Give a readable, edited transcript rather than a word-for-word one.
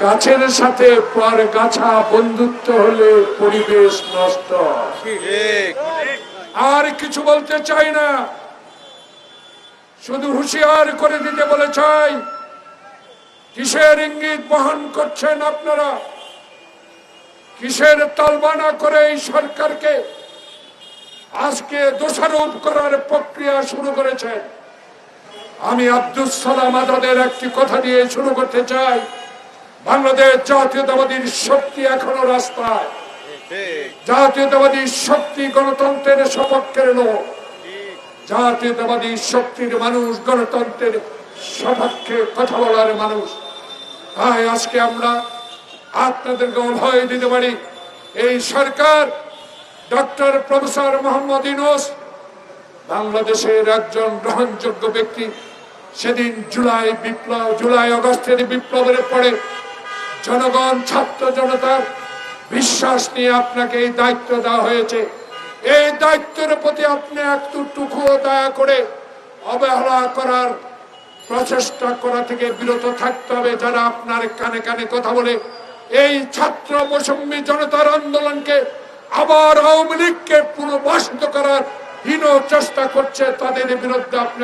গাছের সাথে পর গাছা বন্ধুত্ব হলে পরিবেশ নষ্ট। আর কিছু বলতে চাই না, শুধু হুঁশিয়ার করে দিতে বলে চাই, কিসের ইঙ্গিত বহন করছেন আপনারা? কিসের তালবানা করে এই সরকারকে আজকে দোষারোপ করার প্রক্রিয়া শুরু করেছেন? আমি আব্দুস সালাম আজাদের একটি কথা দিয়ে শুরু করতে চাই। বাংলাদেশ জাতীয়তাবাদী শক্তি এখনো রাস্তায়। জাতীয়তাবাদী শক্তি গণতন্ত্রের সপক্ষের লোক, জাতীয়তাবাদী শক্তির মানুষ, গণতন্ত্রের সপক্ষে কথা বলার মানুষ। তাই আজকে আমরা আপনাদেরকে অভয় দিতে পারি, এই সরকার ডক্টর প্রফেসর মোহাম্মদ ইউনূস বাংলাদেশের একজন গ্রহণযোগ্য ব্যক্তি। সেদিন জুলাই আগস্টের বিপ্লবের পরে জনগণ, ছাত্র জনতার বিশ্বাস নিয়ে আপনাকে এই দায়িত্ব দেওয়া হয়েছে। এই দায়িত্বের প্রতি আপনি একটুকু দয়া করে অবহেলা করার প্রচেষ্টা করা থেকে বিরত থাকতে হবে। যারা আপনার কানে কানে কথা বলে এই ছাত্র বৈষম্যী জনতার আন্দোলনকে আবার আওয়ামী লীগকে পুনর্বাসিত করার হীন চেষ্টা করছে, তাদের বিরুদ্ধে আপনি